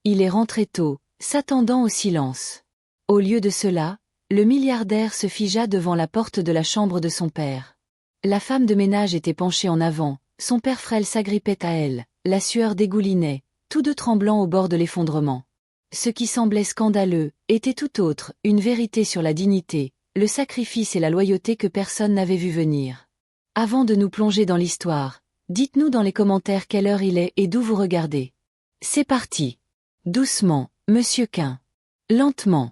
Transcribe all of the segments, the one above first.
Il est rentré tôt, s'attendant au silence. Au lieu de cela, le milliardaire se figea devant la porte de la chambre de son père. La femme de ménage était penchée en avant, son père frêle s'agrippait à elle, la sueur dégoulinait, tous deux tremblants au bord de l'effondrement. Ce qui semblait scandaleux, était tout autre, une vérité sur la dignité, le sacrifice et la loyauté que personne n'avait vu venir. Avant de nous plonger dans l'histoire, dites-nous dans les commentaires quelle heure il est et d'où vous regardez. C'est parti. Doucement, Monsieur Quint. Lentement.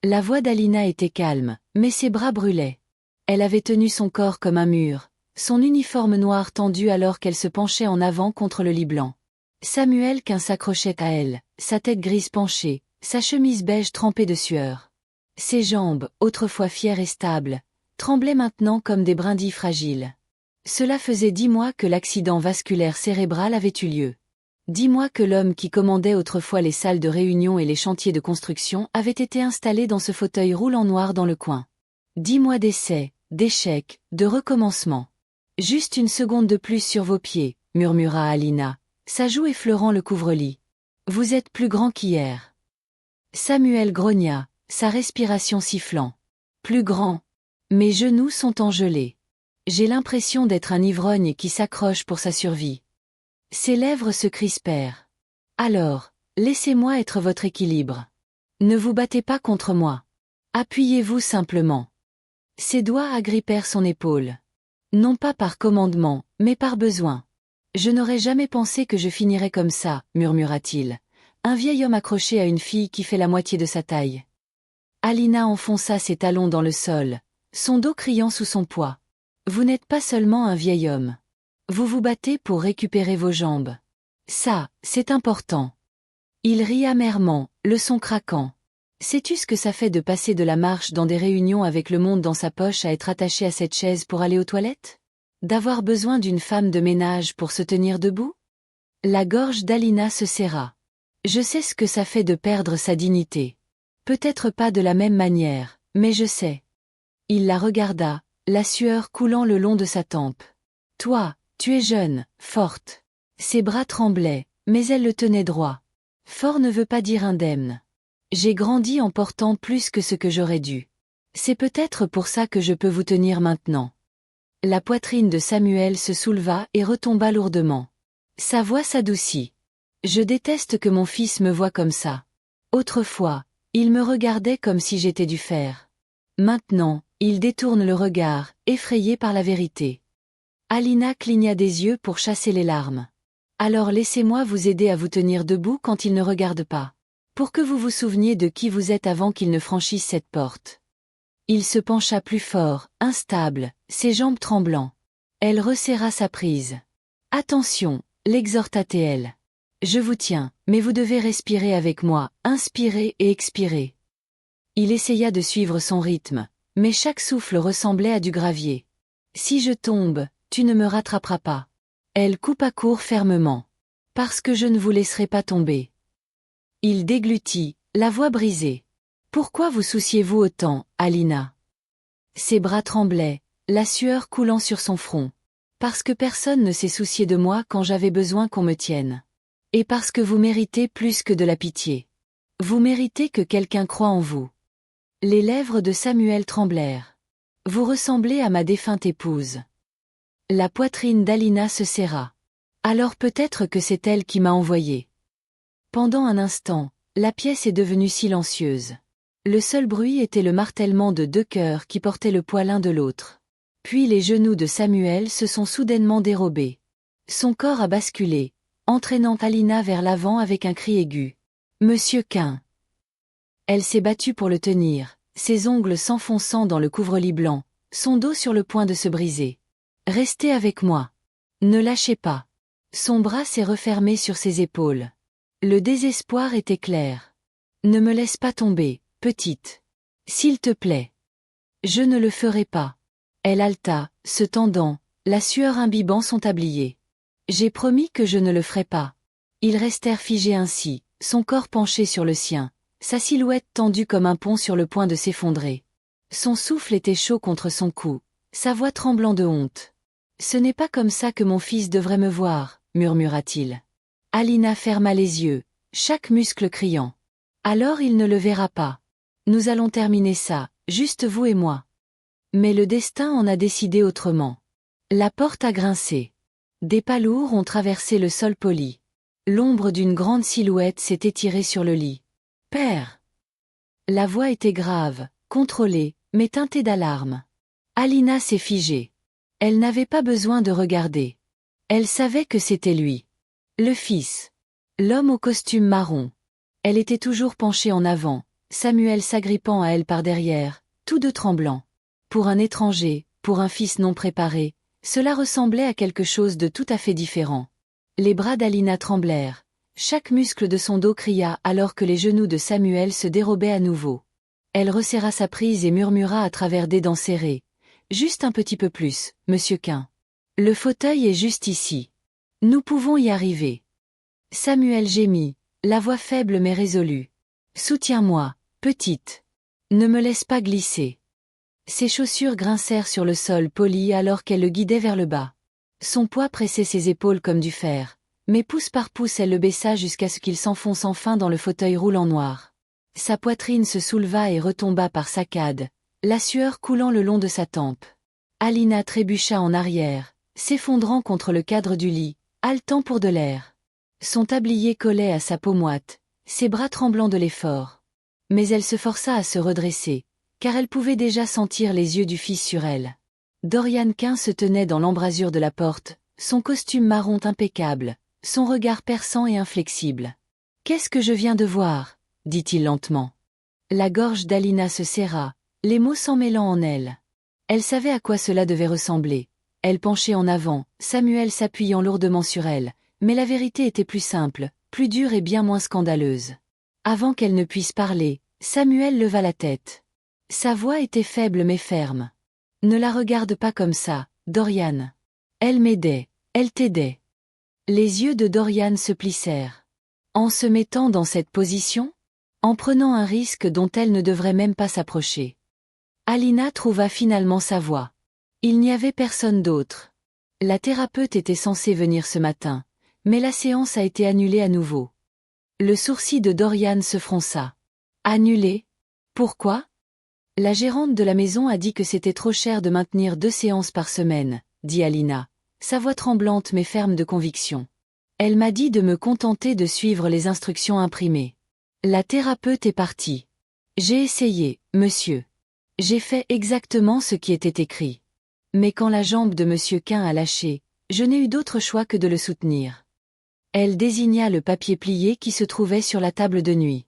La voix d'Alina était calme, mais ses bras brûlaient. Elle avait tenu son corps comme un mur, son uniforme noir tendu alors qu'elle se penchait en avant contre le lit blanc. Samuel Quint s'accrochait à elle, sa tête grise penchée, sa chemise beige trempée de sueur. Ses jambes, autrefois fières et stables, tremblaient maintenant comme des brindilles fragiles. Cela faisait 10 mois que l'accident vasculaire cérébral avait eu lieu. 10 mois que l'homme qui commandait autrefois les salles de réunion et les chantiers de construction avait été installé dans ce fauteuil roulant noir dans le coin. 10 mois d'essais, d'échecs, de recommencements. Juste une seconde de plus sur vos pieds, murmura Alina, sa joue effleurant le couvre-lit. Vous êtes plus grand qu'hier. Samuel grogna, sa respiration sifflant. Plus grand. Mes genoux sont engelés. J'ai l'impression d'être un ivrogne qui s'accroche pour sa survie. Ses lèvres se crispèrent. Alors, laissez-moi être votre équilibre. Ne vous battez pas contre moi. Appuyez-vous simplement. Ses doigts agrippèrent son épaule. Non pas par commandement, mais par besoin. Je n'aurais jamais pensé que je finirais comme ça, murmura-t-il. Un vieil homme accroché à une fille qui fait la moitié de sa taille. Alina enfonça ses talons dans le sol, son dos criant sous son poids. Vous n'êtes pas seulement un vieil homme. Vous vous battez pour récupérer vos jambes. Ça, c'est important. Il rit amèrement, le son craquant. Sais-tu ce que ça fait de passer de la marche dans des réunions avec le monde dans sa poche à être attaché à cette chaise pour aller aux toilettes? D'avoir besoin d'une femme de ménage pour se tenir debout? La gorge d'Alina se serra. Je sais ce que ça fait de perdre sa dignité. Peut-être pas de la même manière, mais je sais. Il la regarda, la sueur coulant le long de sa tempe. Toi, tu es jeune, forte. Ses bras tremblaient, mais elle le tenait droit. Fort ne veut pas dire indemne. J'ai grandi en portant plus que ce que j'aurais dû. C'est peut-être pour ça que je peux vous tenir maintenant. La poitrine de Samuel se souleva et retomba lourdement. Sa voix s'adoucit. Je déteste que mon fils me voie comme ça. Autrefois, il me regardait comme si j'étais du fer. Maintenant, il détourne le regard, effrayé par la vérité. Alina cligna des yeux pour chasser les larmes. Alors laissez-moi vous aider à vous tenir debout quand il ne regarde pas. Pour que vous vous souveniez de qui vous êtes avant qu'il ne franchisse cette porte. Il se pencha plus fort, instable, ses jambes tremblant. Elle resserra sa prise. Attention, l'exhorta-t-elle. Je vous tiens, mais vous devez respirer avec moi, inspirer et expirer. Il essaya de suivre son rythme, mais chaque souffle ressemblait à du gravier. Si je tombe, tu ne me rattraperas pas. Elle coupa court fermement. Parce que je ne vous laisserai pas tomber. Il déglutit, la voix brisée. Pourquoi vous souciez-vous autant, Alina? Ses bras tremblaient, la sueur coulant sur son front. Parce que personne ne s'est soucié de moi quand j'avais besoin qu'on me tienne. Et parce que vous méritez plus que de la pitié. Vous méritez que quelqu'un croie en vous. Les lèvres de Samuel tremblèrent. Vous ressemblez à ma défunte épouse. La poitrine d'Alina se serra. Alors peut-être que c'est elle qui m'a envoyé. Pendant un instant, la pièce est devenue silencieuse. Le seul bruit était le martèlement de 2 cœurs qui portaient le poids l'un de l'autre. Puis les genoux de Samuel se sont soudainement dérobés. Son corps a basculé, entraînant Alina vers l'avant avec un cri aigu. « Monsieur Quint !» Elle s'est battue pour le tenir, ses ongles s'enfonçant dans le couvre-lit blanc, son dos sur le point de se briser. « Restez avec moi. Ne lâchez pas. » Son bras s'est refermé sur ses épaules. Le désespoir était clair. « Ne me laisse pas tomber, petite. S'il te plaît. » « Je ne le ferai pas. » Elle haleta, se tendant, la sueur imbibant son tablier. « J'ai promis que je ne le ferai pas. » Ils restèrent figés ainsi, son corps penché sur le sien, sa silhouette tendue comme un pont sur le point de s'effondrer. Son souffle était chaud contre son cou, sa voix tremblant de honte. « Ce n'est pas comme ça que mon fils devrait me voir, » murmura-t-il. Alina ferma les yeux, chaque muscle criant. Alors il ne le verra pas. Nous allons terminer ça, juste vous et moi. Mais le destin en a décidé autrement. La porte a grincé. Des pas lourds ont traversé le sol poli. L'ombre d'une grande silhouette s'est étirée sur le lit. Père! La voix était grave, contrôlée, mais teintée d'alarme. Alina s'est figée. Elle n'avait pas besoin de regarder. Elle savait que c'était lui. Le fils. L'homme au costume marron. Elle était toujours penchée en avant, Samuel s'agrippant à elle par derrière, tous deux tremblants. Pour un étranger, pour un fils non préparé, cela ressemblait à quelque chose de tout à fait différent. Les bras d'Alina tremblèrent. Chaque muscle de son dos cria alors que les genoux de Samuel se dérobaient à nouveau. Elle resserra sa prise et murmura à travers des dents serrées. « Juste un petit peu plus, monsieur Quint. Le fauteuil est juste ici. Nous pouvons y arriver. » Samuel gémit, la voix faible mais résolue. « Soutiens-moi, petite. Ne me laisse pas glisser. » Ses chaussures grincèrent sur le sol poli alors qu'elle le guidait vers le bas. Son poids pressait ses épaules comme du fer, mais pouce par pouce elle le baissa jusqu'à ce qu'il s'enfonce enfin dans le fauteuil roulant noir. Sa poitrine se souleva et retomba par saccades, la sueur coulant le long de sa tempe. Alina trébucha en arrière, s'effondrant contre le cadre du lit, haletant pour de l'air. Son tablier collait à sa peau moite, ses bras tremblants de l'effort. Mais elle se força à se redresser, car elle pouvait déjà sentir les yeux du fils sur elle. Dorian Quint se tenait dans l'embrasure de la porte, son costume marron impeccable, son regard perçant et inflexible. « Qu'est-ce que je viens de voir ?» dit-il lentement. La gorge d'Alina se serra, les mots s'en mêlant en elle. Elle savait à quoi cela devait ressembler. Elle penchait en avant, Samuel s'appuyant lourdement sur elle, mais la vérité était plus simple, plus dure et bien moins scandaleuse. Avant qu'elle ne puisse parler, Samuel leva la tête. Sa voix était faible mais ferme. « Ne la regarde pas comme ça, Dorian. Elle m'aidait, elle t'aidait. » Les yeux de Dorian se plissèrent. En se mettant dans cette position? En prenant un risque dont elle ne devrait même pas s'approcher. Alina trouva finalement sa voix. Il n'y avait personne d'autre. La thérapeute était censée venir ce matin, mais la séance a été annulée à nouveau. Le sourcil de Dorian se fronça. Annulée? Pourquoi? La gérante de la maison a dit que c'était trop cher de maintenir 2 séances par semaine, dit Alina, sa voix tremblante mais ferme de conviction. Elle m'a dit de me contenter de suivre les instructions imprimées. La thérapeute est partie. J'ai essayé, monsieur. J'ai fait exactement ce qui était écrit. Mais quand la jambe de monsieur Quint a lâché, je n'ai eu d'autre choix que de le soutenir. Elle désigna le papier plié qui se trouvait sur la table de nuit.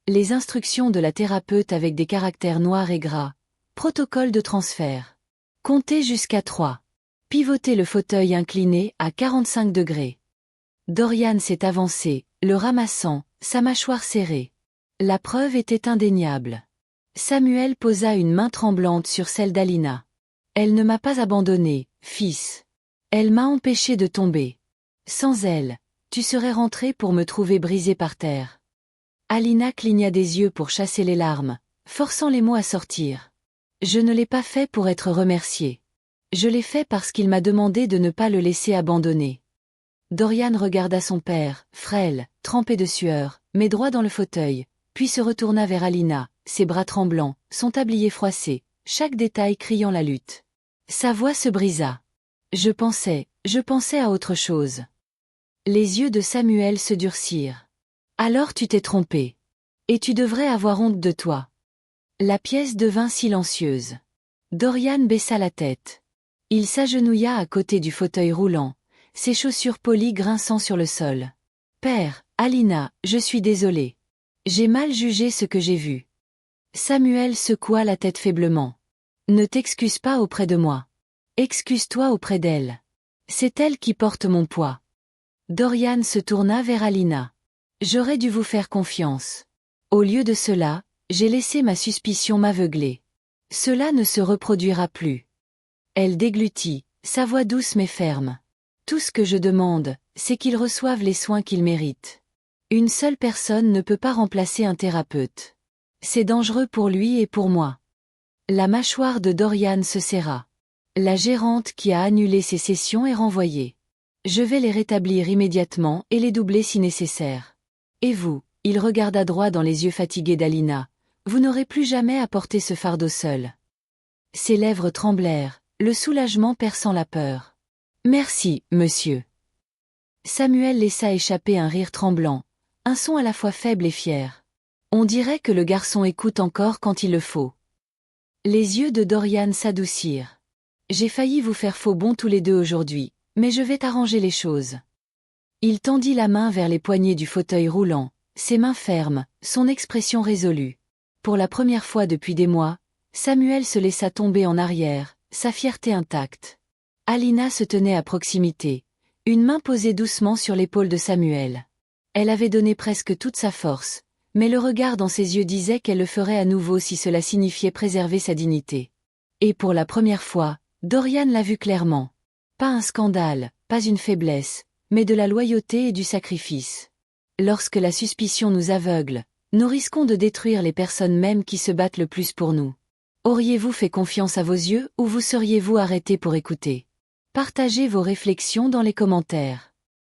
Les instructions de la thérapeute avec des caractères noirs et gras. Protocole de transfert. Comptez jusqu'à 3. Pivotez le fauteuil incliné à 45 degrés. Dorian s'est avancé, le ramassant, sa mâchoire serrée. La preuve était indéniable. Samuel posa une main tremblante sur celle d'Alina. Elle ne m'a pas abandonné, fils. Elle m'a empêché de tomber. Sans elle, tu serais rentré pour me trouver brisé par terre. Alina cligna des yeux pour chasser les larmes, forçant les mots à sortir. Je ne l'ai pas fait pour être remercié. Je l'ai fait parce qu'il m'a demandé de ne pas le laisser abandonner. Dorian regarda son père, frêle, trempé de sueur, mais droit dans le fauteuil, puis se retourna vers Alina, ses bras tremblants, son tablier froissé, chaque détail criant la lutte. Sa voix se brisa. Je pensais à autre chose. Les yeux de Samuel se durcirent. Alors tu t'es trompé. Et tu devrais avoir honte de toi. La pièce devint silencieuse. Dorian baissa la tête. Il s'agenouilla à côté du fauteuil roulant, ses chaussures polies grinçant sur le sol. Père, Alina, je suis désolé. J'ai mal jugé ce que j'ai vu. Samuel secoua la tête faiblement. Ne t'excuse pas auprès de moi. Excuse-toi auprès d'elle. C'est elle qui porte mon poids. Dorian se tourna vers Alina. J'aurais dû vous faire confiance. Au lieu de cela, j'ai laissé ma suspicion m'aveugler. Cela ne se reproduira plus. Elle déglutit, sa voix douce mais ferme. Tout ce que je demande, c'est qu'ils reçoivent les soins qu'ils méritent. Une seule personne ne peut pas remplacer un thérapeute. C'est dangereux pour lui et pour moi. La mâchoire de Dorian se serra. La gérante qui a annulé ces sessions est renvoyée. Je vais les rétablir immédiatement et les doubler si nécessaire. Et vous, il regarda droit dans les yeux fatigués d'Alina, vous n'aurez plus jamais à porter ce fardeau seul. Ses lèvres tremblèrent, le soulagement perçant la peur. Merci, monsieur. Samuel laissa échapper un rire tremblant, un son à la fois faible et fier. On dirait que le garçon écoute encore quand il le faut. Les yeux de Dorian s'adoucirent. J'ai failli vous faire faux bond tous les deux aujourd'hui, mais je vais t'arranger les choses. Il tendit la main vers les poignées du fauteuil roulant, ses mains fermes, son expression résolue. Pour la première fois depuis des mois, Samuel se laissa tomber en arrière, sa fierté intacte. Alina se tenait à proximité, une main posée doucement sur l'épaule de Samuel. Elle avait donné presque toute sa force, mais le regard dans ses yeux disait qu'elle le ferait à nouveau si cela signifiait préserver sa dignité. Et pour la première fois, Dorian l'a vu clairement. Pas un scandale, pas une faiblesse, mais de la loyauté et du sacrifice. Lorsque la suspicion nous aveugle, nous risquons de détruire les personnes mêmes qui se battent le plus pour nous. Auriez-vous fait confiance à vos yeux ou vous seriez-vous arrêté pour écouter? Partagez vos réflexions dans les commentaires.